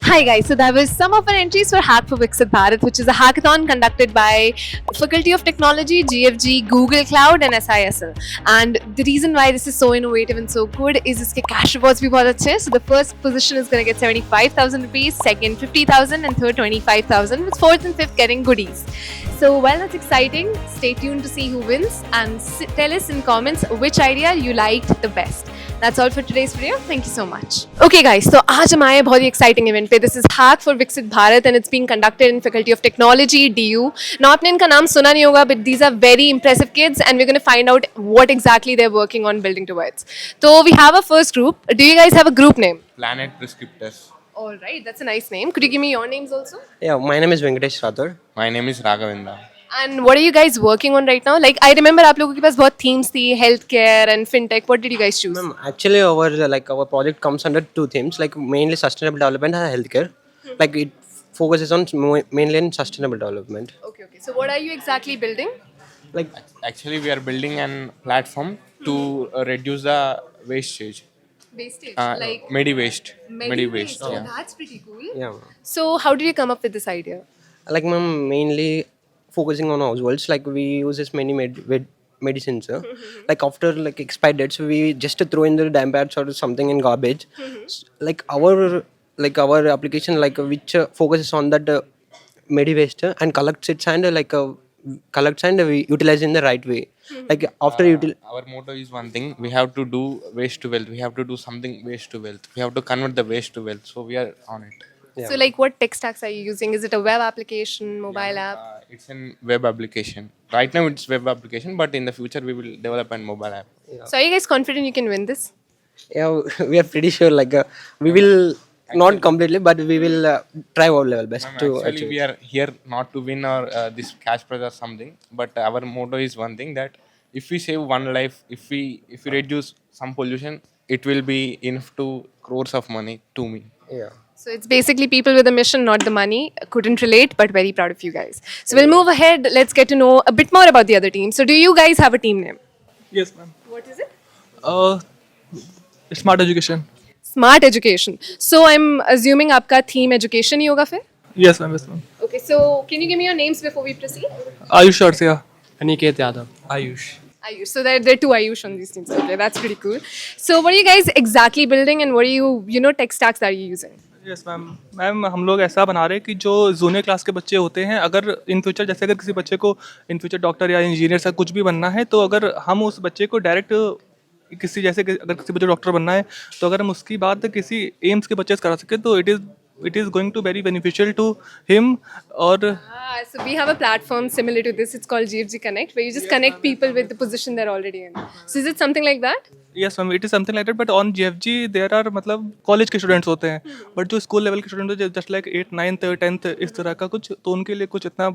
Hi guys, so that was some of our entries for Hack for Viksit Bharat, which is a hackathon conducted by Faculty of Technology, GFG, Google Cloud and SISL. And the reason why this is so innovative and so good is its cash rewards bhi bahut achhe. So the first position is going to get 75,000 rupees, second 50,000 and third 25,000, with fourth and fifth getting goodies. So while that's exciting, stay tuned to see who wins and tell us in comments which idea you liked the best. That's all for today's video. Thank you so much. Okay guys, so आज हम आए हैं बहुत ही exciting event पे. This is Hack for Viksit Bharat and it's being conducted in Faculty of Technology, DU. Now आपने इनका नाम सुना नहीं होगा, but these are very impressive kids and we're going to find out what exactly they're working on building towards. So we have a first group. Do you guys have a group name? Planet Prescriptors. All right, that's a nice name. Could you give me your names also? Yeah, my name is Venkatesh Rathod. My name is Raghavendra. And what are you guys working on right now? Like I remember आप लोगों के पास बहुत themes थी, healthcare and fintech. What did you guys choose? Ma'am, actually our project comes under two themes, like mainly sustainable development and healthcare. Like it focuses on mainly in sustainable development. Okay. So what are you exactly building? Like Actually, we are building an platform to reduce the wastage. Wastage, Medi waste. waste. Yeah. That's pretty cool. yeah, So how did you come up with this idea? like ma'am, mainly focusing on households. Like we use this many medicines. Like after like expired dates, we just throw in the dime pads or something in garbage. Like our application which focuses on that medi waste and collects it and collects and we utilize in the right way. Like after Our motto is one thing: we have to do waste to wealth. We have to do something waste to wealth. We have to convert the waste to wealth. So we are on it. So like what tech stacks are you using? Is it a web application, mobile app? It's an web application. Right now, it's web application, but in the future, we will develop a mobile app. So are you guys confident you can win this? yeah, we are pretty sure we will not completely, but we will try our level best Ma'am, to actually, achieve. we are here not to win or this cash prize or something, but our motto is one thing, that if we save one life, if we reduce some pollution, it will be enough to crores of money to me. Yeah. So it's basically people with a mission, not the money. Couldn't relate, but very proud of you guys. So we'll move ahead. Let's get to know a bit more about the other team. So do you guys have a team name? Yes, ma'am. What is it? Uh, Smart education. Smart education. So I'm assuming आपका theme education ही होगा फिर? Yes, ma'am. Yes, ma'am. Okay, so can you give me your names before we proceed? Ayush Arsia. Aniket Yadav. Ayush. Ayush. So there are two Ayush on these teams. Okay, that's pretty cool. So what are you guys exactly building and what are you tech stacks that are you using? Yes ma'am ma'am हम लोग ऐसा बना रहे हैं कि जो junior class के बच्चे होते हैं, अगर इन फ्यूचर जैसे अगर किसी बच्चे को इन फ्यूचर डॉक्टर या इंजीनियर सा कुछ भी बनना है, तो अगर हम उस बच्चे को डायरेक्ट किसी जैसे अगर किसी बच्चे डॉक्टर बनना है, तो अगर हम उसकी बात किसी एम्स के बच्चे से करा सके, तो it is going to very beneficial to him. और So we have a platform similar to this. It's called GFG Connect, where you just connect people with the position they're already in. So is it something like that? Yes ma'am, it is something like that, but on GFG there are मतलब college के students होते हैं, but जो school level के student होते हैं just like 8th 9th 10th इस तरह का कुछ, तो उनके लिए कुछ इतना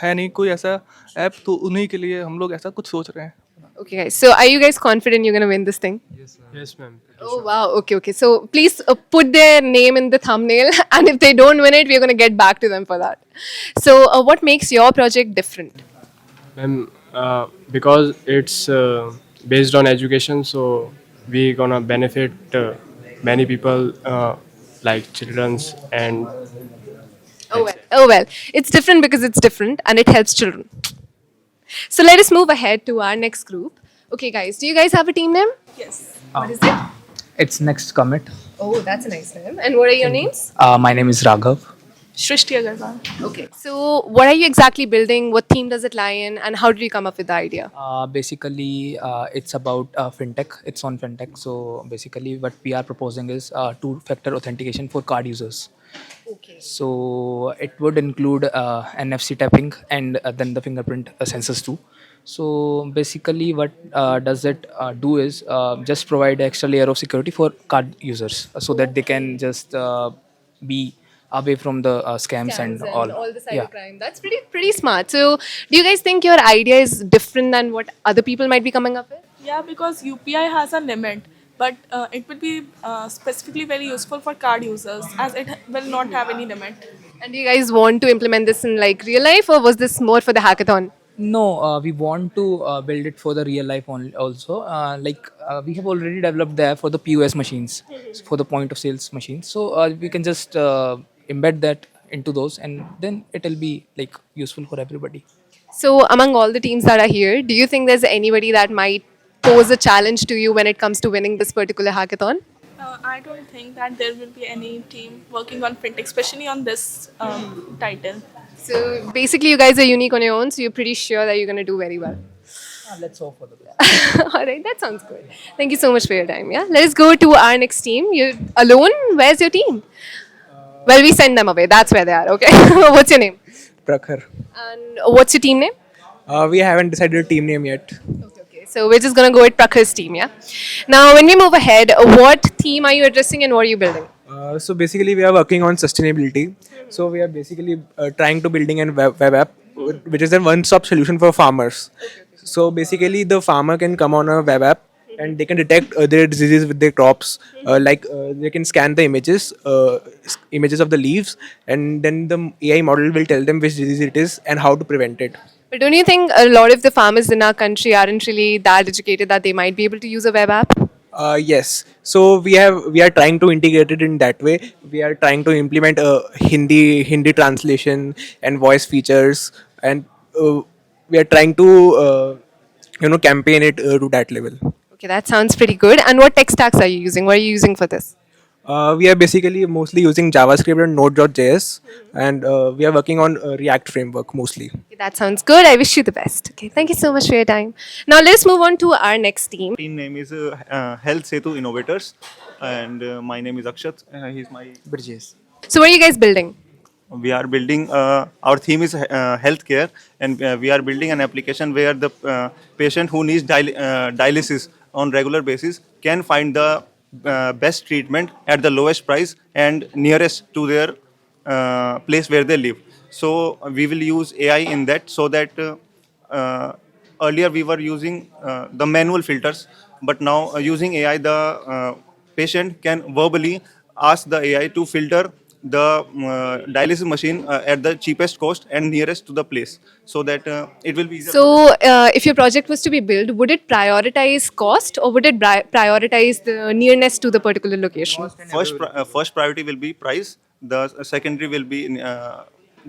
है नहीं कोई ऐसा ऐप, तो उन्हीं के लिए हम लोग ऐसा कुछ सोच रहे हैं. Okay, guys. So are you guys confident you're going to win this thing? Yes, ma'am. Oh, wow. Okay. So please put their name in the thumbnail. And if they don't win it, we're going to get back to them for that. So what makes your project different? Ma'am, because it's based on education, so we gonna benefit many people like childrens and Oh well. It's different because it's different and it helps children. So let us move ahead to our next group. Okay, guys. Do you guys have a team name? Yes. What is it? It's Next Commit. Oh, that's a nice name. And what are your names? My name is Raghav. Shrishti Agarwal. Okay. So what are you exactly building? What theme does it lie in? And how did you come up with the idea? Basically, it's about fintech. It's on fintech. So basically, what we are proposing is two-factor authentication for card users. Okay. So it would include NFC tapping and then the fingerprint sensors too. So basically, what does it do is just provide extra layer of security for card users, so that they can just be away from the scams and all. The cybercrime. That's pretty smart. So do you guys think your idea is different than what other people might be coming up with? Yeah, because UPI has a limit, but it will be specifically very useful for card users as it will not have any limit. And do you guys want to implement this in like real life, or was this more for the hackathon? No, we want to build it for the real life also. We have already developed there for the POS machines, for the point of sales machines. So we can just embed that into those, and then it will be like useful for everybody. So, among all the teams that are here, do you think there's anybody that might pose a challenge to you when it comes to winning this particular hackathon? I don't think that there will be any team working on fintech, especially on this title. So, basically, you guys are unique on your own, so you're pretty sure that you're going to do very well. Let's hope for the best. All right, that sounds good. Thank you so much for your time. Yeah, let us go to our next team. You're alone? Where's your team? Well, we send them away. That's where they are. Okay. What's your name? Prakhar. And what's your team name? We haven't decided a team name yet. Okay. So we're just gonna go with Prakhar's team. Yeah. Now, when we move ahead, what theme are you addressing and what are you building? So basically, we are working on sustainability. So we are basically trying to building a web app, which is a one-stop solution for farmers. So basically, the farmer can come on a web app and they can detect their diseases with their crops. They can scan the images of the leaves, and then the AI model will tell them which disease it is and how to prevent it. But don't you think a lot of the farmers in our country aren't really that educated that they might be able to use a web app? Yes. So we are trying to integrate it in that way. We are trying to implement Hindi translation and voice features, and we are trying to campaign it to that level. Okay, that sounds pretty good. And what tech stacks are you using? What are you using for this? We are basically mostly using JavaScript and Node.js, and we are working on React framework mostly. Okay, that sounds good. I wish you the best. Okay, thank you so much for your time. Now let's move on to our next team. Team name is Health Setu Innovators, and my name is Akshat. He's my Bridges. So what are you guys building? We are building. Our theme is healthcare, and we are building an application where the patient who needs dialysis on regular basis can find the best treatment at the lowest price and nearest to their place where they live. So we will use AI in that, so that earlier we were using the manual filters, but now using AI, the patient can verbally ask the AI to filter the dialysis machine at the cheapest cost and nearest to the place, so that it will be easier. So if your project was to be built, would it prioritize cost or would it prioritize the nearness to the particular location? First priority will be price. The secondary will be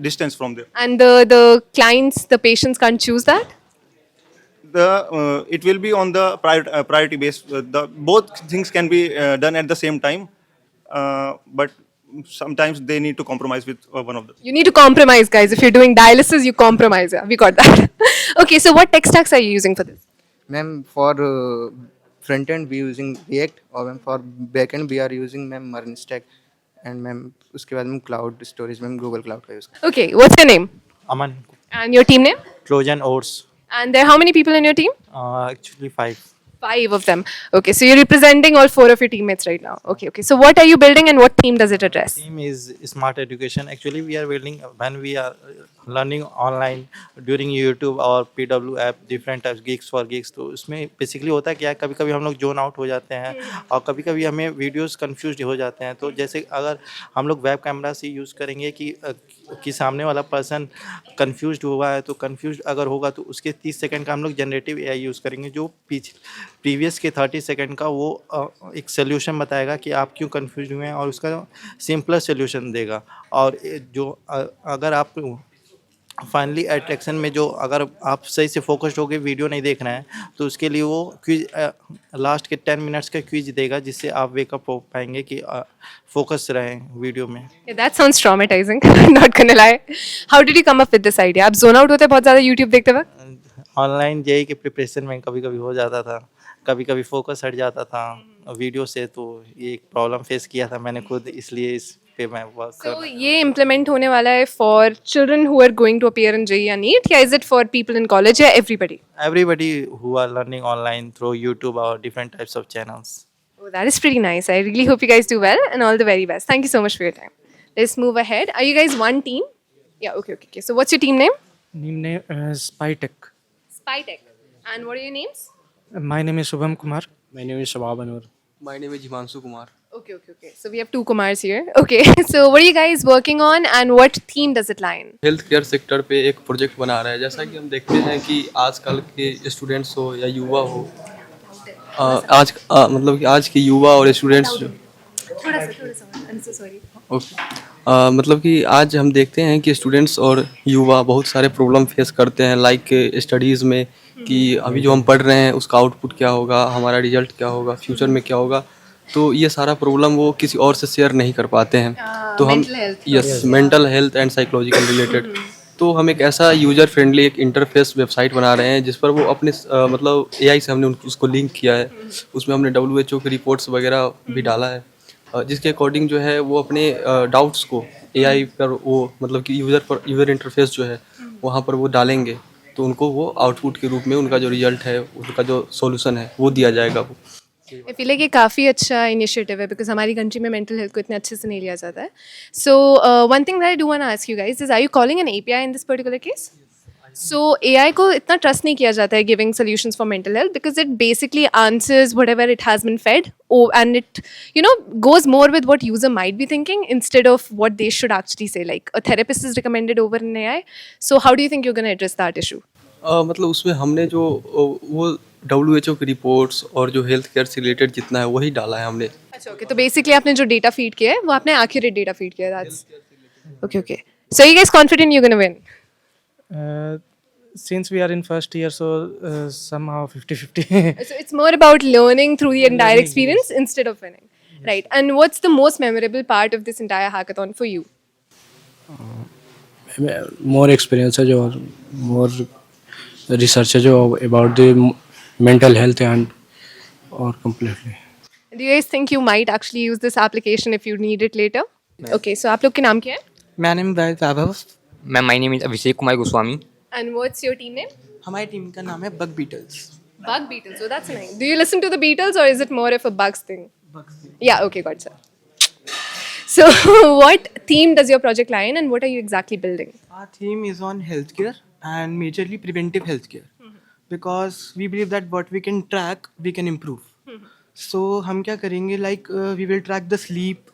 distance from there. And the clients, the patients can't choose that? It will be on the priority base. Both things can be done at the same time, but sometimes they need to compromise with one of them. You need to compromise, guys. If you're doing dialysis, you compromise. Yeah, we got that. Okay, so what tech stacks are you using for this? Ma'am, for front end we using React, और ma'am for back end we are using ma'am Marin Stack, and ma'am उसके बाद ma'am cloud storage ma'am Google Cloud का use. Okay, what's your name? Aman, And your team name? Trojan Oats. And there are how many people in your team? Actually 5. 5 of them. Okay, so you're representing all 4 of your teammates right now. Okay. So what are you building and what theme does it address? Theme is smart education. Actually, we are building when we are learning online during YouTube और PW app, different types, gigs for gigs. तो उसमें basically होता है क्या, कभी कभी हम लोग जोन आउट हो जाते हैं और कभी कभी हमें वीडियोस कंफ्यूज हो जाते हैं. तो जैसे अगर हम लोग वेब कैमरा से यूज़ करेंगे कि सामने वाला पर्सन कंफ्यूज हुआ है, तो कंफ्यूज अगर होगा तो उसके 30 सेकंड का हम लोग जनरेटिव AI यूज़ करेंगे, जो प्रीवियस के 30 सेकंड का वो एक सोल्यूशन बताएगा कि आप क्यों कंफ्यूज हुए हैं और उसका सिंपलर सोल्यूशन देगा. और जो अगर आप फाइनली अट्रैक्शन में जो अगर आप सही से फोकस्ड होकर वीडियो नहीं देख रहे हैं, तो उसके लिए वो क्विज लास्ट के 10 मिनट्स का क्विज देगा, जिससे आप वेकअप हो पाएंगे कि फोकस रहें वीडियो में. Yeah, that sounds traumatizing. Not gonna lie. How did you come up with this idea? आप zone out होते बहुत ज़्यादा YouTube देखते वक्त? ऑनलाइन जेई के प्रिपरेशन में कभी कभी हो जाता था, कभी कभी फोकस हट जाता था वीडियो से, तो ये एक प्रॉब्लम फेस किया था मैंने खुद, इसलिए इस पे मैं वर्क कर. So ये implement होने वाला है for children who are going to appear in JEE and NEET, या is it for people in college या everybody? Everybody who are learning online through YouTube or different types of channels. Oh, that is pretty nice. I really hope you guys do well and all the very best. Thank you so much for your time. Let's move ahead. Are you guys one team? Yeah, okay. So what's your team name? Team name is Spytech. Spytech. And what are your names? My name is Shubham Kumar. My name is Shabab Anur. My name is Himanshu Kumar. Okay. So we have 2 Kumars here. Okay. So what are you guys working on and what theme does it lie in? Health care sector पे एक project बना रहा है. जैसा कि हम देखते हैं कि आजकल के स्टूडेंट्स हो या युवा हो, मतलब कि आज के युवा और स्टूडेंट्स जो थोड़ा सा I'm so sorry. ओके मतलब कि आज हम देखते हैं कि स्टूडेंट्स और युवा बहुत सारे प्रॉब्लम फेस करते हैं लाइक स्टडीज़ में, कि अभी जो हम पढ़ रहे हैं उसका आउटपुट क्या होगा, हमारा रिजल्ट क्या होगा, फ्यूचर में क्या होगा। तो ये सारा प्रॉब्लम वो किसी और से शेयर नहीं कर पाते हैं। तो हम yes, mental health and psychological related. तो हम एक ऐसा यूजर फ्रेंडली एक इंटरफेस वेबसाइट बना रहे हैं जिस पर वो अपने मतलब एआई से हमने उसको लिंक किया है। उसमें हमने WHO की रिपोर्ट्स वगैरह भी डाला है, जिसके अकॉर्डिंग जो है वो अपने डाउट्स को एआई पर वो मतलब कि यूज़र इंटरफेस जो है वहाँ पर वो डालेंगे, तो उनको वो आउटपुट के रूप में उनका जो रिजल्ट है, उनका जो सॉल्यूशन है वो दिया जाएगा। वो आई फील लाइक ये काफ़ी अच्छा इनिशिएटिव है बिकॉज हमारी कंट्री में मेंटल हेल्थ को इतने अच्छे से नहीं लिया जाता है. So one thing that I do want to ask you guys is, are you calling an API in this particular case? So AI को इतना ट्रस्ट नहीं किया जाता है giving solutions for mental health because it basically answers whatever it has been fed, and it goes more with what user might be thinking instead of what they should actually say. Like a therapist is recommended over an AI. So how do you think you're going to address that issue? मतलब उसमें हमने जो वो WHO की reports और जो health care से related जितना है वही डाला है हमने। अच्छा, ओके, तो बेसिकली आपने जो डेटा फीड किया है वो आपने एक्यूरेट डेटा फीड किया है. That's okay. So you guys confident you gonna win? Since we are in first year, so somehow 50-50. So it's more about learning through the entire experience instead of winning. Right. And what's the most memorable part of this entire hackathon for you? More experience है जो, more research है जो about the mental health and or completely. Do you guys think you might actually use this application if you need it later? Okay, so आप लोग के नाम क्या है? My name is Vaibhav. Ma'am, my name is Abhishek Kumar Goswami. And what's your team name? हमारी team का नाम है Bug Beatles. Bug Beatles. Oh, that's nice. Do you listen to the Beatles or is it more of a Bugs thing? Bugs. Yeah, okay, got it, sir. So, what theme does your project lie in and what are you exactly building? Our theme is on healthcare and majorly preventive healthcare because we believe that what we can track, we can improve. So, हम क्या करेंगे, like we will track the sleep,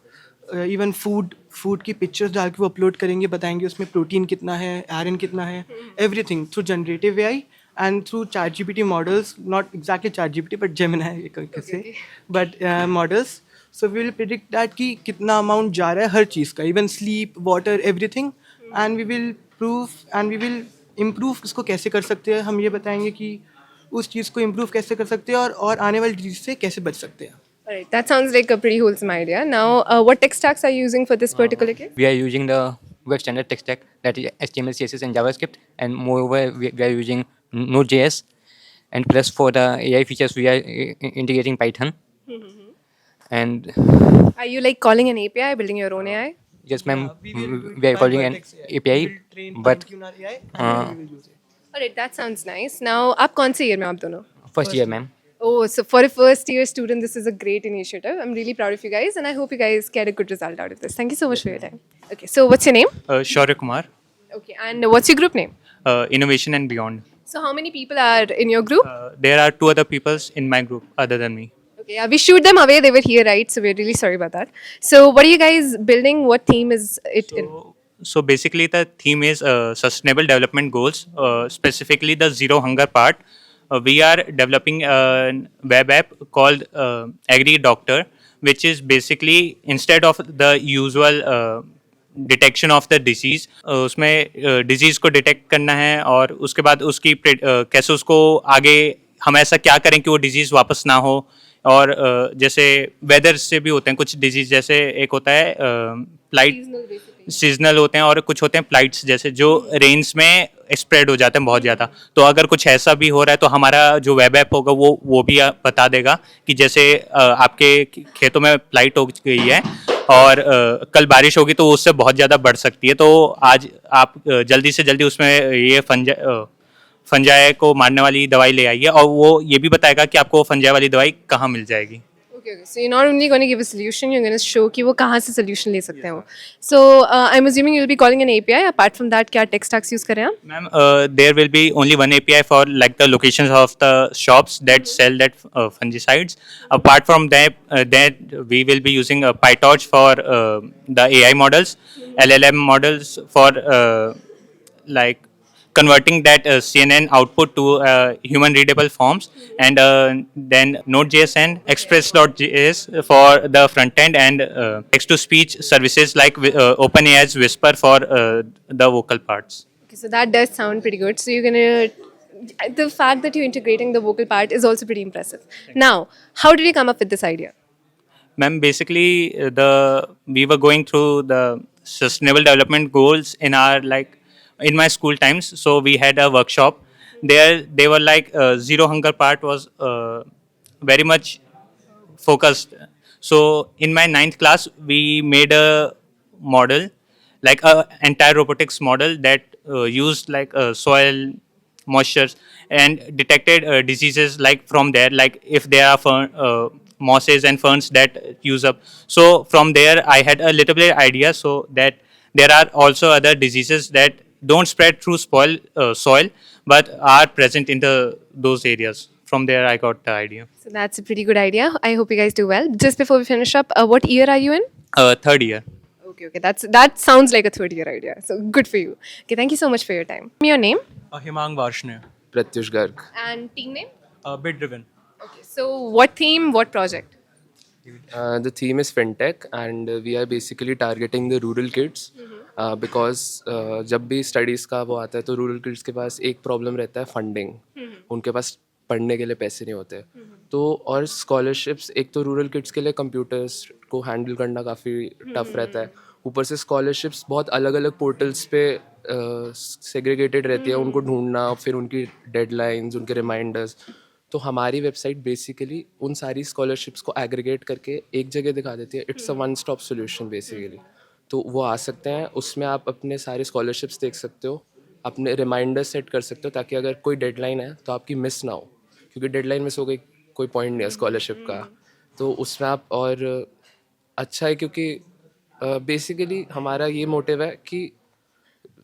even food की pictures डाल के वो upload करेंगे, बताएंगे उसमें प्रोटीन कितना है, आयरन कितना है, everything through generative AI and through ChatGPT models, not exactly ChatGPT but Gemini कैसे, but models. So we will predict that कि कितना अमाउंट जा रहा है हर चीज़ का, even sleep, water, everything, and we will prove and we will improve इसको कैसे कर सकते हैं. हम ये बताएंगे कि उस चीज़ को इम्प्रूव कैसे कर सकते हैं और आने वाली चीज़ से कैसे बच सकते हैं. Alright, that sounds like a pretty wholesome idea. Now, what tech stacks are you using for this particular case? We are using the web standard tech stack, that is HTML, CSS, and JavaScript, and moreover, we are using Node.js, and plus for the AI features, we are integrating Python. And Are you like calling an API, building your own AI? yes, ma'am, we are calling an API, but Alright, that sounds nice. Now, आप कौन से year में आप दोनों? first year, ma'am. Oh, so for a first year student, this is a great initiative. I'm really proud of you guys, and I hope you guys get a good result out of this. Thank you so much for your time. Okay, so what's your name? Shaurya Kumar, Okay, and what's your group name? Innovation and Beyond. So how many people are in your group? There are 2 other people in my group other than me. Okay, yeah, we shoot them away. They were here, right? So we're really sorry about that. So what are you guys building? What theme is it in? So basically, the theme is sustainable development goals, specifically the zero hunger part. We are developing a web app called Agri Doctor, which is basically instead of the usual detection of the disease, उसमें disease को detect करना है और उसके बाद उसकी कैसे उसको आगे हम ऐसा क्या करें कि वो डिजीज़ वापस ना हो. और जैसे वेदर से भी होते हैं कुछ डिजीज़, जैसे एक होता है प्लाइट, सीजनल होते हैं, और कुछ होते हैं प्लाइट्स जैसे जो रेंस में स्प्रेड हो जाते हैं बहुत ज़्यादा. तो अगर कुछ ऐसा भी हो रहा है तो हमारा जो वेब ऐप होगा वो भी बता देगा कि जैसे आपके खेतों में प्लाइट हो गई है और कल बारिश होगी तो उससे बहुत ज़्यादा बढ़ सकती है. तो आज आप जल्दी से जल्दी उसमें ये फंजाई को मारने वाली दवाई ले आइए, और वो ये भी बताएगा कि आपको फंजाई वाली दवाई कहाँ मिल जाएगी. Okay, so you're not only going to give a solution, you're going to show कि वो कहाँ से solution ले सकते हैं वो. So I'm assuming you'll be calling an API. Apart from that, क्या tech stacks use करें आप? Ma'am, there will be only one API for like the locations of the shops that sell that fungicides. Apart from that we will be using PyTorch for the AI models, LLM models for like converting that CNN output to human readable forms, and then Node.js and Express.js for the front end, and text to speech services like OpenAI's Whisper for the vocal parts. Okay, so that does sound pretty good. So you're gonna. The fact that you're integrating the vocal part is also pretty impressive. Now, how did you come up with this idea? Ma'am, basically we were going through the sustainable development goals in our in my school times. So we had a workshop there. They were like zero hunger part was very much focused. So in my ninth class, we made a model, like a entire robotics model that used soil moisture and detected diseases like from there, like if there are mosses and ferns that use up. So from there I had a little bit idea, so that there are also other diseases that don't spread through soil but are present in those areas. From there I got the idea. So that's a pretty good idea. I hope you guys do well. Just before we finish up, what year are you in? Third year. Okay, that sounds like a third year idea. So good for you. Okay, thank you so much for your time. Your name? Himang Varshne. Pratyush Garg. And team name? Bit driven. Okay, so what theme, what project? The theme is fintech, and we are basically targeting the rural kids because जब भी studies का वो आता है तो rural kids के पास एक problem रहता है funding. उनके पास पढ़ने के लिए पैसे नहीं होते. तो और scholarships एक तो rural kids के लिए computers को handle करना काफ़ी tough रहता है. ऊपर से scholarships बहुत अलग अलग portals पे segregated रहती है, उनको ढूंढना, फिर उनकी deadlines, उनके reminders. तो हमारी वेबसाइट बेसिकली उन सारी स्कॉलरशिप्स को एग्रीगेट करके एक जगह दिखा देती है. It's a one stop solution basically. तो वो आ सकते हैं, उसमें आप अपने सारे स्कॉलरशिप्स देख सकते हो, अपने रिमाइंडर सेट कर सकते हो ताकि अगर कोई डेडलाइन है तो आपकी मिस ना हो, क्योंकि डेडलाइन मिस हो गई कोई पॉइंट नहीं है स्कॉलरशिप का. तो उसमें आप और अच्छा है क्योंकि बेसिकली हमारा ये मोटिव है कि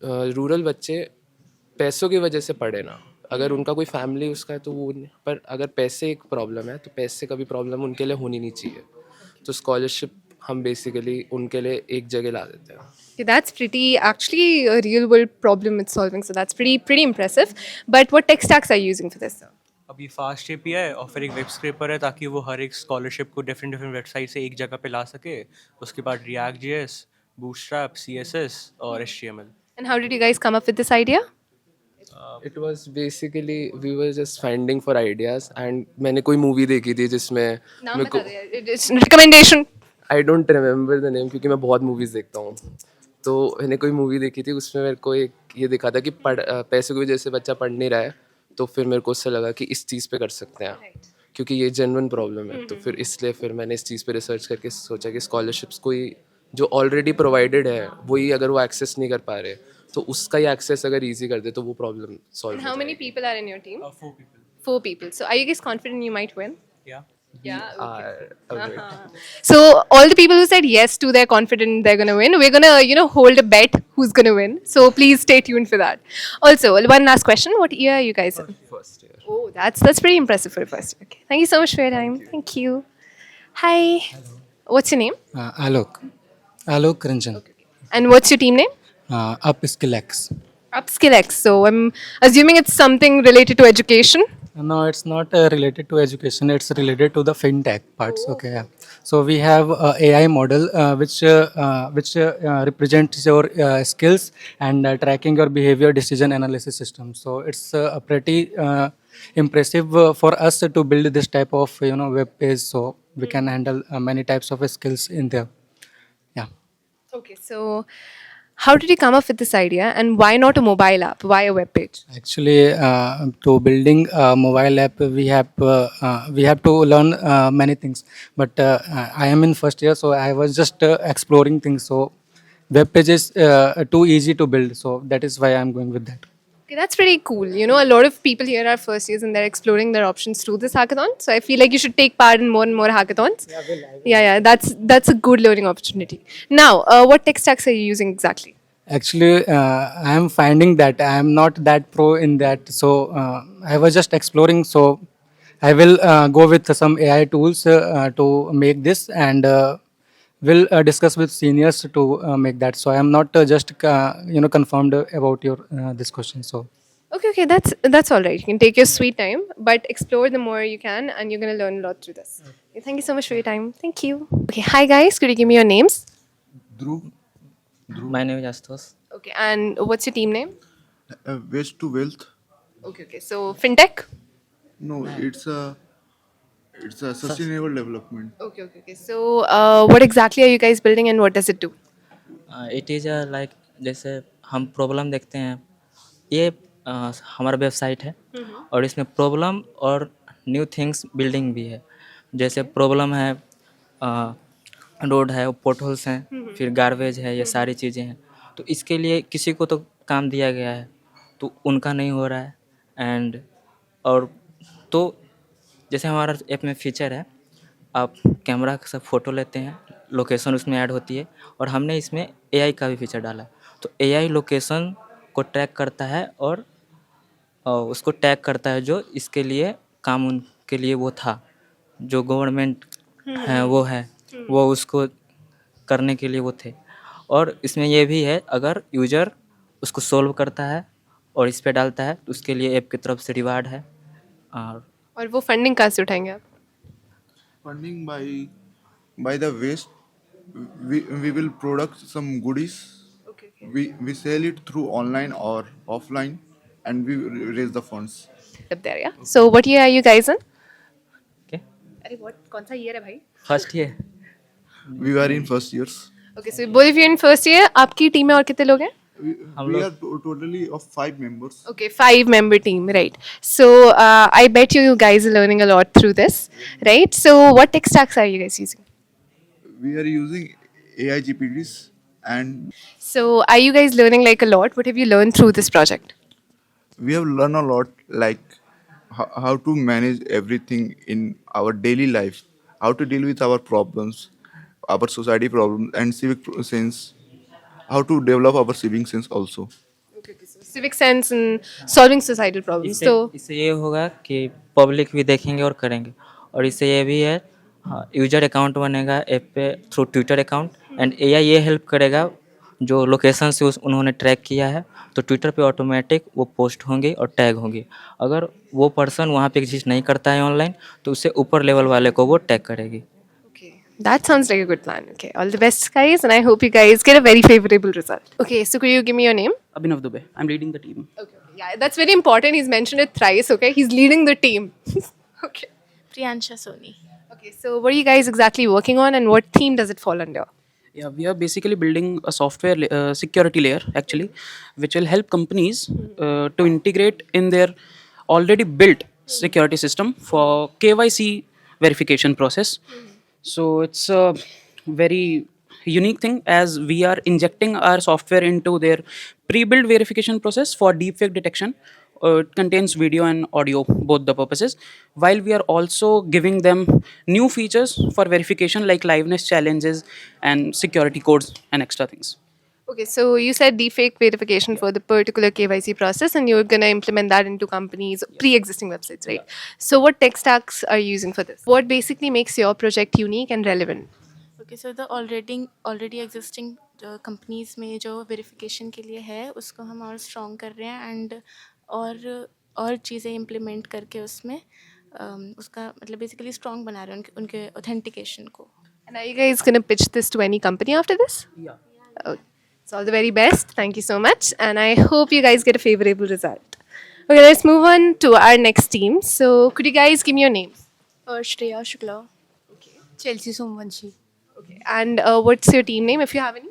रूरल बच्चे पैसों की वजह से पढ़े ना. अगर उनका कोई फैमिली उसका है तो वो, पर अगर पैसे एक प्रॉब्लम है तो पैसे का भी प्रॉब्लम उनके लिए होनी नहीं चाहिए. तो स्कॉलरशिप हम बेसिकली उनके लिए एक जगह ला देते हैं. Okay, that's actually a real world problem it's solving. So that's pretty impressive. But what tech stacks are you using for this, sir? अभी फास्ट API और फिर एक वेब स्क्रैपर है ताकि वो हर एक स्कॉलरशिप को डिफरेंट वेबसाइट से एक जगह पे ला सके. उसके बाद React.js, Bootstrap, CSS और HTML. And how did you guys come up with this idea? It was basically we were just finding for ideas, and मैंने कोई मूवी देखी थी जिसमें नाम बता दे. It's recommendation. I don't remember the name क्योंकि मैं बहुत मूवीज़ देखता हूँ. तो मैंने कोई मूवी देखी थी, उसमें मेरे को एक ये दिखा था कि पैसे की वजह से बच्चा पढ़ नहीं रहा है. तो फिर मेरे को उससे लगा कि इस चीज़ पे कर सकते हैं क्योंकि ये जेन्युइन प्रॉब्लम है. तो फिर इसलिए फिर मैंने इस चीज़ पे रिसर्च करके सोचा कि स्कॉलरशिप्स कोई जो ऑलरेडी प्रोवाइडेड है वही अगर वो एक्सेस नहीं कर पा रहे तो उसका ही एक्सेस अगर इजी कर दे तो वो problem solve. And how many people are in your team? 4 people. 4 people. So are you guys confident you might win? Yeah. Yeah. Okay. So all the people who said yes to, they're confident they're gonna win. We're gonna, hold a bet who's gonna win. So please stay tuned for that. Also, one last question: what year are you guys in? First year. Oh, that's pretty impressive for a first year. Okay. Thank you so much for your time. Thank you. Hi. Hello. What's your name? Alok Ranjan. And what's your team name? UpskillX. UpskillX. So I'm assuming it's something related to education. No, it's not related to education. It's related to the fintech parts. Okay. Yeah. So we have a AI model which represents your skills and tracking your behavior decision analysis system. So it's a pretty impressive for us to build this type of web page. So we can handle many types of skills in there. Yeah. Okay. So how did you come up with this idea, and why not a mobile app? Why a web page? Actually, to building a mobile app, we have to learn many things. But I am in first year, so I was just exploring things. So web page is too easy to build, so that is why I am going with that. Okay, that's pretty cool. A lot of people here are first years and they're exploring their options through this hackathon. So I feel like you should take part in more and more hackathons. Yeah, that's a good learning opportunity. Now, what tech stacks are you using exactly? Actually, I am finding that I am not that pro in that. So I was just exploring. So I will go with some AI tools to make this, and will discuss with seniors to make that. So I am not just confirmed about your this question. So Okay, that's all right. You can take your sweet time, but explore the more you can, and you're gonna learn a lot through this. Okay, thank you so much for your time. Thank you. Okay, hi guys. Could you give me your names? Dhruv, My name is Astos. Okay, and what's your team name? waste to wealth. Okay. So fintech. No, it's a sustainable development. Okay. So, what exactly are you guys building, and what does it do? It is like जैसे हम problem देखते हैं ये हमारा website है और इसमें problem और न्यू थिंग्स बिल्डिंग भी है जैसे प्रॉब्लम है रोड है पोर्ट होल्स हैं फिर गार्बेज है ये सारी चीज़ें हैं तो इसके लिए किसी को तो काम दिया गया है तो उनका नहीं हो रहा है एंड और तो जैसे हमारा ऐप में फीचर है आप कैमरा से फ़ोटो लेते हैं लोकेशन उसमें ऐड होती है और हमने इसमें एआई का भी फीचर डाला है तो एआई लोकेशन को ट्रैक करता है और उसको टैग करता है जो इसके लिए काम उनके लिए वो था जो गवर्नमेंट है वो उसको करने के लिए वो थे और इसमें ये भी है अगर यूज़र उसको सोल्व करता है और इस पे डालता है तो उसके लिए ऐप की तरफ से रिवार्ड है और वो फंडिंग कहाँ से उठाएंगे आप? Funding by the waste, we will product some goodies. We sell it through online or offline, and we raise the funds. Up there, yeah. So, what year are you guys in? Okay. अरे what? कौन सा year है भाई? First year We were in first years. Okay, so both of you in first year. आपकी team में और कितने लोग हैं? We are totally of 5 members. Okay, 5-member team, right? So I bet you guys are learning a lot through this, right? So what tech stacks are you guys using? We are using AI GPTs and So are you guys learning like a lot? What have you learned through this project? we have learned a lot, like how to manage everything in our daily life, how to deal with our problems, our society problems, and sense, how to develop our civic sense also. Civic sense and solving societal problems. इससे ये होगा कि public भी देखेंगे और करेंगे और इससे ये भी है यूजर अकाउंट बनेगा ऐप पे through Twitter account and AI ये हेल्प करेगा जो लोकेशन से उन्होंने ट्रैक किया है तो ट्विटर पे ऑटोमेटिक वो पोस्ट होंगे और टैग होंगे अगर वो पर्सन वहाँ पे एग्जिस्ट नहीं करता है ऑनलाइन तो उससे ऊपर लेवल वाले को वो टैग करेगी. That sounds like a good plan. Okay, all the best, guys, and I hope you guys get a very favorable result. Okay, so could you give me your name? Abhinav Dubey. I'm leading the team. Okay. Yeah, that's very important. He's mentioned it thrice. Okay, he's leading the team. Okay. Priyansha Soni. Okay, so what are you guys exactly working on, and what theme does it fall under? Yeah, we are basically building a software security layer actually, which will help companies to integrate in their already built security system for KYC verification process. So it's a very unique thing as we are injecting our software into their pre-built verification process for deepfake detection. It contains video and audio, both the purposes, while we are also giving them new features for verification like liveness challenges and security codes and extra things. Okay, so you said deepfake verification for the particular KYC process, and you're going to implement that into companies' pre-existing websites, right? So what tech stacks are you using for this? What basically makes your project unique and relevant? Okay, so the already existing companies में जो verification के लिए है उसको हम और strong कर रहे हैं and और चीज़ें implement करके उसमें उसका मतलब basically strong बना रहे हैं उनके authentication को. And are you guys going to pitch this to any company after this? Yeah. Okay. So all the very best. Thank you so much. And I hope you guys get a favorable result. Okay, let's move on to our next team. So could you guys give me your names? Shreya Shukla. Okay. Chelsea Somvanshi. Okay. And what's your team name if you have any?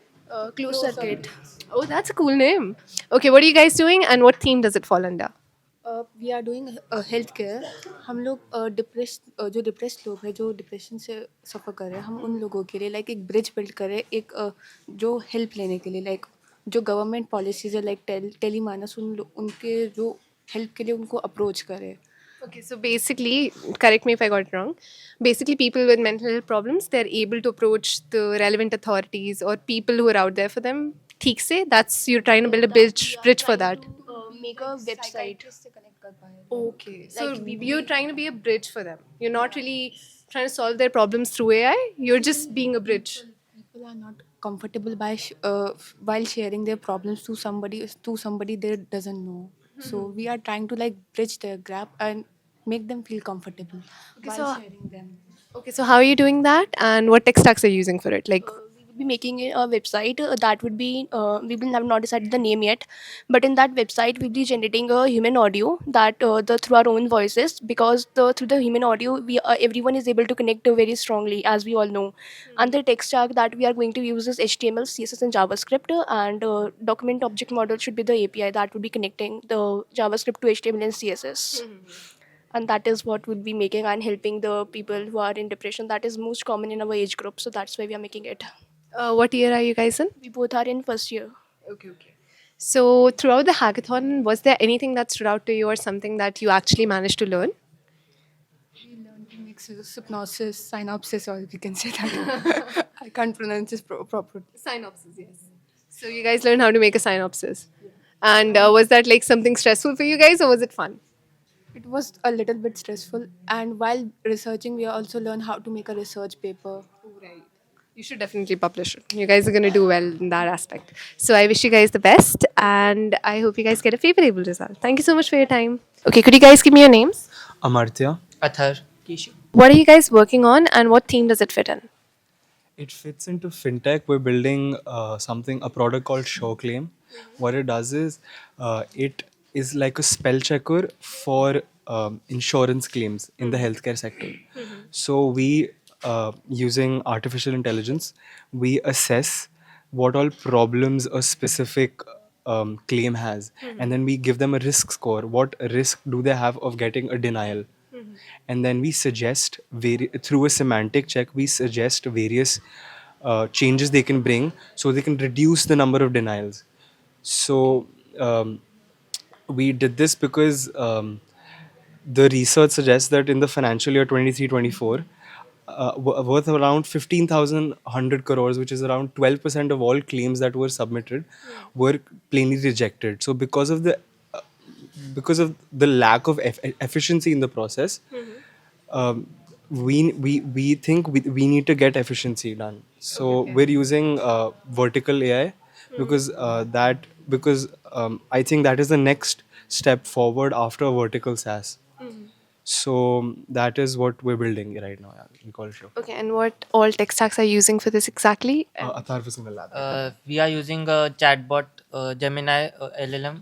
Closed Circuit. Oh, that's a cool name. Okay, what are you guys doing and what theme does it fall under? We are doing healthcare. हम लोग जो depressed लोग हैं जो depression से सफ़र कर रहे हैं हम उन लोगों के लिए लाइक एक ब्रिज बिल्ड करें एक जो हेल्प लेने के लिए लाइक जो गवर्नमेंट पॉलिसीज़ है लाइक टेलीमानस उनके जो हेल्प के लिए उनको अप्रोच करें. Okay, so basically, correct me if I got it wrong, basically people with mental health problems, they're able to approach the relevant authorities or people who are out there for them. ठीक से, that's, you're trying to build a bridge for that. Make a website. Okay, so you're trying to be a bridge for them. You're not really trying to solve their problems through AI, you're just being a bridge. People are not comfortable by while sharing their problems to somebody they doesn't know. So we are trying to like bridge the gap and make them feel comfortable while so- sharing them. Okay, so how are you doing that, and what tech stacks are you using for it? Like, We will be making a website that would be we will have not decided the name yet, but in that website we'll be generating a human audio that the through our own voices, because through the human audio we everyone is able to connect very strongly, as we all know. And the tech stack that we are going to use is HTML, CSS, and JavaScript, and document object model should be the API that would be connecting the JavaScript to HTML and CSS. And that is what we'll be making and helping the people who are in depression. That is most common in our age group, so that's why we are making it. what year are you guys in? We both are in first year. Okay. So throughout the hackathon, was there anything that stood out to you, or something that you actually managed to learn? We learned to make synopsis, synopsis, or we can say that. I can't pronounce this properly. Synopsis, yes. So you guys learned how to make a synopsis. And was that like something stressful for you guys, or was it fun? It was a little bit stressful, and while researching, we also learned how to make a research paper. Right. You should definitely publish it. You guys are going to do well in that aspect. So I wish you guys the best, and I hope you guys get a favorable result. Thank you so much for your time. Okay, could you guys give me your names? Amartya. Athar. Keshu. What are you guys working on, and what theme does it fit in? It fits into fintech. We're building a product called SureClaim. What it does is, it is like a spell checker for insurance claims in the healthcare sector. So we, using artificial intelligence, we assess what all problems a specific claim has, and then we give them a risk score. What risk do they have of getting a denial? And then we suggest through a semantic check, we suggest various changes they can bring so they can reduce the number of denials. So we did this because the research suggests that in the financial year 23-24, worth around 15,100 crores, which is around 12% of all claims that were submitted, were plainly rejected. So because of the lack of efficiency in the process, we think we need to get efficiency done. So we're using vertical AI because I think that is the next step forward after vertical SaaS. So that is what we're building right now. Yeah, we call it Show. Okay, and what all tech stacks are you using for this exactly? Athar for single lab. We are using a chatbot, Gemini LLM.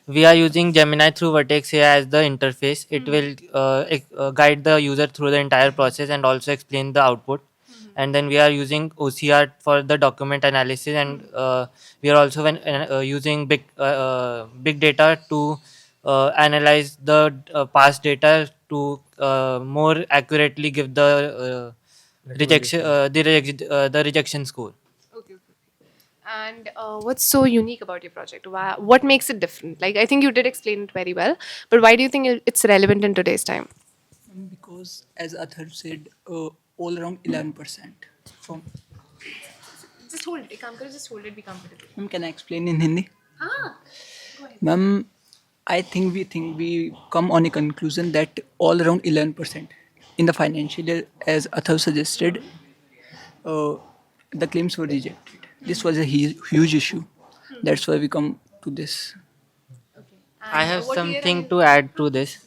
We are using Gemini through Vertex AI as the interface. It will guide the user through the entire process and also explain the output. And then we are using OCR for the document analysis, and we are also using big data to analyze the past data to more accurately give the rejection score. And what's so unique about your project? What makes it different? Like, I think you did explain it very well, but why do you think it's relevant in today's time? Because as Athar said, all around 11% from. Just hold it. Just hold it. Be comfortable. Ma'am, can I explain in Hindi? Go ahead. Ma'am, I think we come on a conclusion that all around 11% in the financial year, as Athar suggested, the claims were rejected. This was a huge issue. That's why we come to this. I have something to add to this.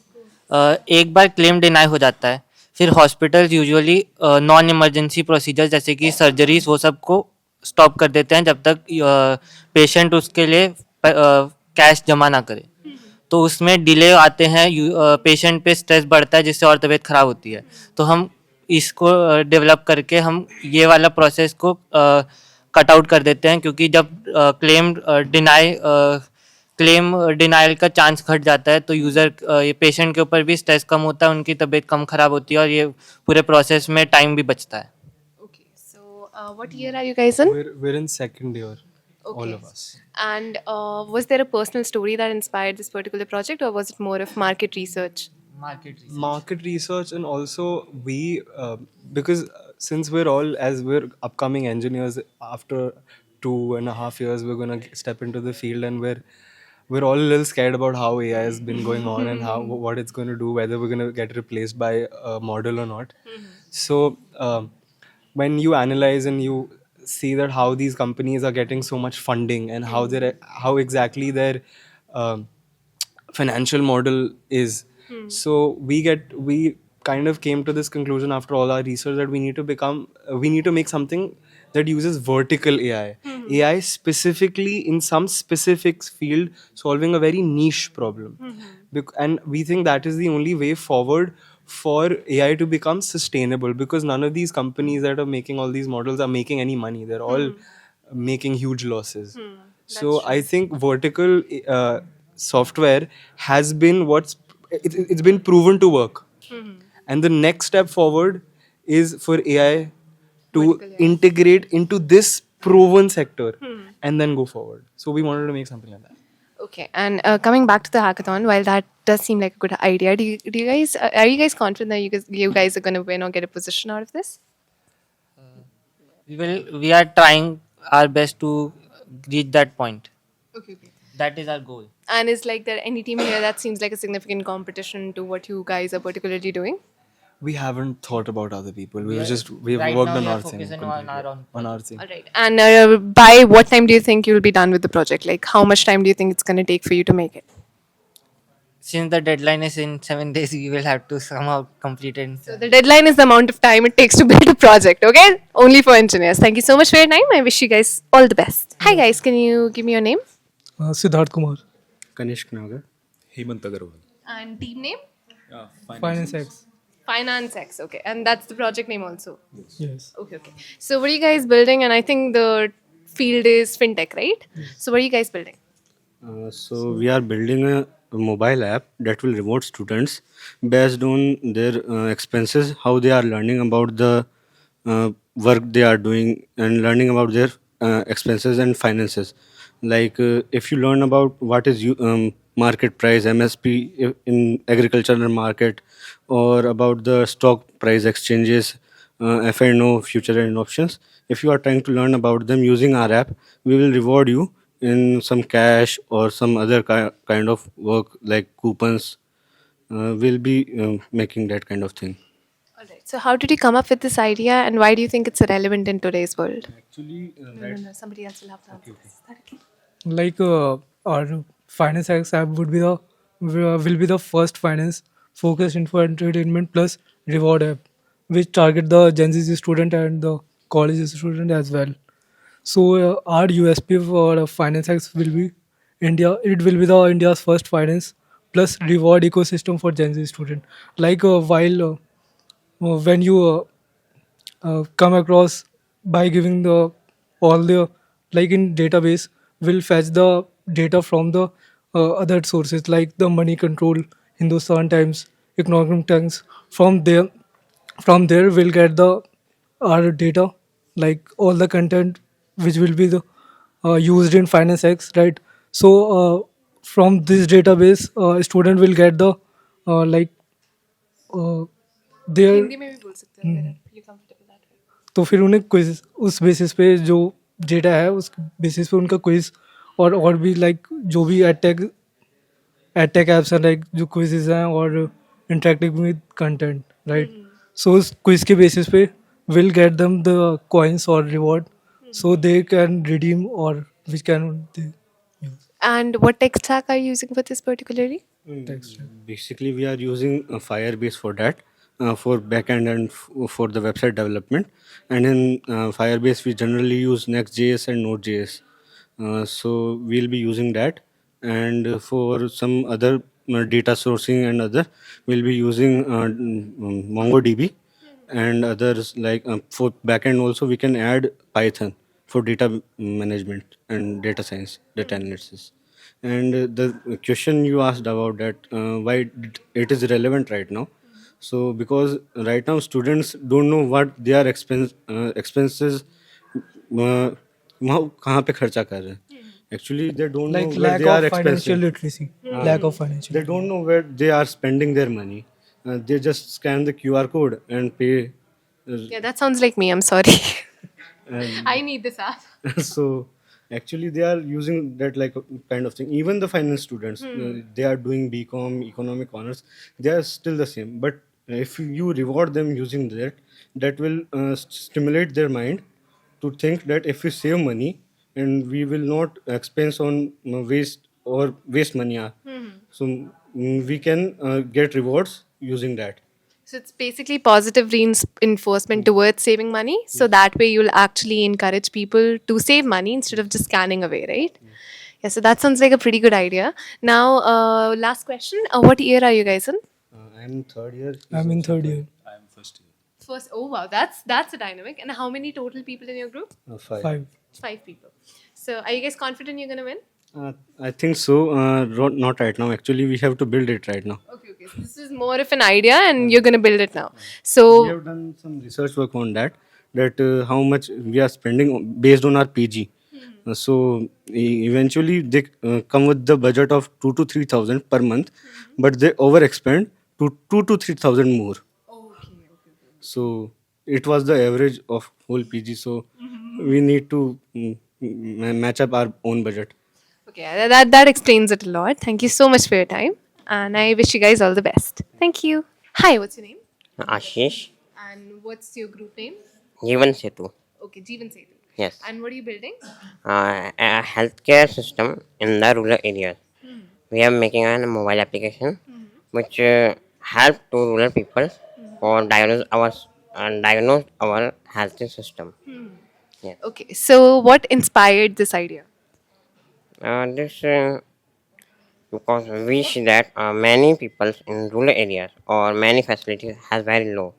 एक बार claim deny हो जाता है, फिर hospitals usually non emergency procedure जैसे कि surgeries वो सब को स्टॉप कर देते हैं जब तक पेशेंट उसके लिए कैश जमा ना करे. तो उसमें डिले आते हैं, पेशेंट पे स्ट्रेस बढ़ता है जिससे और तबीयत ख़राब होती है. तो हम इसको डेवलप करके हम ये वाला प्रोसेस को कट आउट कर देते हैं, क्योंकि जब क्लेम डिनाइल का चांस घट जाता है तो यूज़र ये पेशेंट के ऊपर भी स्ट्रेस कम होता है, उनकी तबीयत कम ख़राब होती है और ये पूरे प्रोसेस में टाइम भी बचता है. So, what year are you guys in? We're in second year, all of us. And was there a personal story that inspired this particular project, or was it more of market research? Market research, and also we, because since we're upcoming engineers, after 2.5 years, we're gonna step into the field, and we're all a little scared about how AI has been going on and what it's going to do, whether we're going to get replaced by a model or not. So when you analyze and you see that how these companies are getting so much funding and how exactly their financial model is. So we kind of came to this conclusion after all our research that we need to make something that uses vertical AI. AI specifically in some specific field solving a very niche problem. And we think that is the only way forward for AI to become sustainable, because none of these companies that are making all these models are making any money. They're all making huge losses. So I think vertical software has been it's been proven to work. And the next step forward is for AI to integrate into this proven sector and then go forward. So we wanted to make something like that. Okay, and coming back to the hackathon, while that does seem like a good idea, do you guys are you guys confident that you guys are going to win or get a position out of this? We are trying our best to reach that point. Okay. That is our goal. And is like there any team here that seems like a significant competition to what you guys are particularly doing? We haven't thought about other people. We've right worked now on we are our thing. focusing on our own On our thing. All right. And by what time do you think you'll be done with the project? Like, how much time do you think it's going to take for you to make it? Since the deadline is in 7 days, we will have to somehow complete it. So the deadline is the amount of time it takes to build a project, okay? Only for engineers. Thank you so much for your time. I wish you guys all the best. Hi guys, can you give me your name? Siddharth Kumar. Kanishk Nagar. Hemant Agarwal. And team name? Finance X. Finance X, okay. And that's the project name also? Yes. Okay. So what are you guys building? And I think the field is fintech, right? So what are you guys building? So we are building a mobile app that will reward students based on their expenses, how they are learning about the work they are doing and learning about their expenses and finances. Like if you learn about what is market price, MSP in agricultural market, or about the stock price exchanges, FNO, future and options. If you are trying to learn about them using our app, we will reward you in some cash or some other kind of work like coupons. We'll be making that kind of thing. All right. So how did you come up with this idea and why do you think it's relevant in today's world? Actually, No. Somebody else will have to answer this. Is that okay? Like our Finance X app would be the will be the first finance focused info entertainment plus reward app, which target the Gen Z student and the college student as well. So our USP for Finance X will be India. It will be the India's first finance plus reward ecosystem for Gen Z student. Like when you come across by giving the all the like in database will fetch the data from the other sources like the Money Control, Hindustan Times, Economic Times. From there we'll get the our data like all the content which will be the used in Finance X, right? So from this database student will get the like their Hindi में भी बोल सकते हैं अगर you're comfortable that way. तो फिर उन्हें quiz उस बेसिस पे जो डेटा है उस बेसिस पे उनका क्विज और भी लाइक जो भी एडटेक एप्स हैं लाइक जो क्विजेज हैं और interacting with content right so उस क्विज के बेसिस पे will get them the coins और reward so they can redeem or which can they And what tech stack are you using for this particularly? Basically, we are using Firebase for that, for backend and for the website development. And in Firebase, we generally use Next.js and Node.js. So we'll be using that. And for some other data sourcing and other, we'll be using MongoDB. And others like for backend also, we can add Python for data management and data science, data analysis. And the question you asked about that, why it is relevant right now. So because right now students don't know what their expenses वहाँ कहाँ पे खर्चा कर रहे हैं. Actually, they don't like know where lack they are of expensing. financial literacy lack of financial They don't know where they are spending their money. They just scan the QR code and pay. Yeah, that sounds like me. I'm sorry. And I need this app. so actually they are using that like kind of thing. Even the finance students, they are doing BCom, economic honors, they are still the same. But if you reward them using that will stimulate their mind to think that if we save money and we will not expense on waste money. So we can get rewards using that. So it's basically positive reinforcement towards saving money. So that way you'll actually encourage people to save money instead of just scanning away, right? Yeah, so that sounds like a pretty good idea. Now, last question. What year are you guys in? I'm third year. I'm in third year. First. Oh wow, that's a dynamic. And how many total people in your group? Five. Five. 5 people. So are you guys confident you're gonna win? I think so. Not right now. Actually, we have to build it right now. Okay. So this is more of an idea, and you're gonna build it now. We So have done some research work on that. That how much we are spending based on our PG. So eventually they come with the budget of 2 to 3 thousand per month, but they overexpend to 2 to 3 thousand more. So it was the average of whole PG. So we need to match up our own budget. okay, that explains it a lot. Thank you so much for your time, and I wish you guys all the best. Thank you. Hi, what's your name? Ashish, And what's your group name? Jeevan Setu. Okay, Jeevan Setu. Yes. And what are you building? A healthcare system in the rural areas. We are making a mobile application which help to rural people for diagnose our health system. Yes. Okay, so what inspired this idea? This because we see that many people in rural areas or many facilities has very low,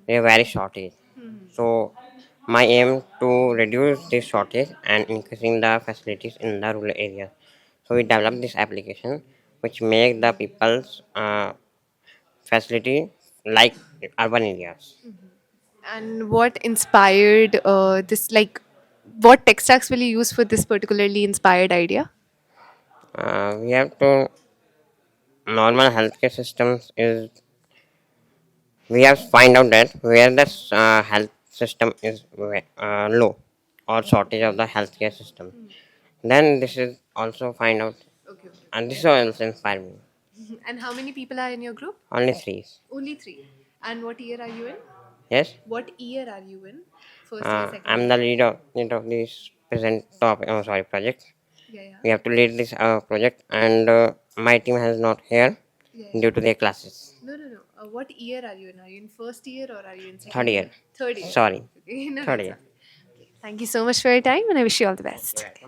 they are very shortage. So my aim to reduce this shortage and increasing the facilities in the rural areas. So we developed this application which make the people's facility like urban areas. And what inspired this? Like, what tech stacks will you use for this particularly inspired idea? We have to normal healthcare systems is we have to find out that where the health system is low or shortage of the healthcare system. Then this is also find out, and this also inspire me. And how many people are in your group? Only three. Only 3. And what year are you in? Yes. What year are you in? First year, second I'm year? the lead of this present project. Yeah. We have to lead this project, and my team has not here due to their classes. No. What year are you in? Are you in first year or are you in second Third year. Third year. Sorry. Okay, no, Third that's year. okay. Thank you so much for your time, and I wish you all the best.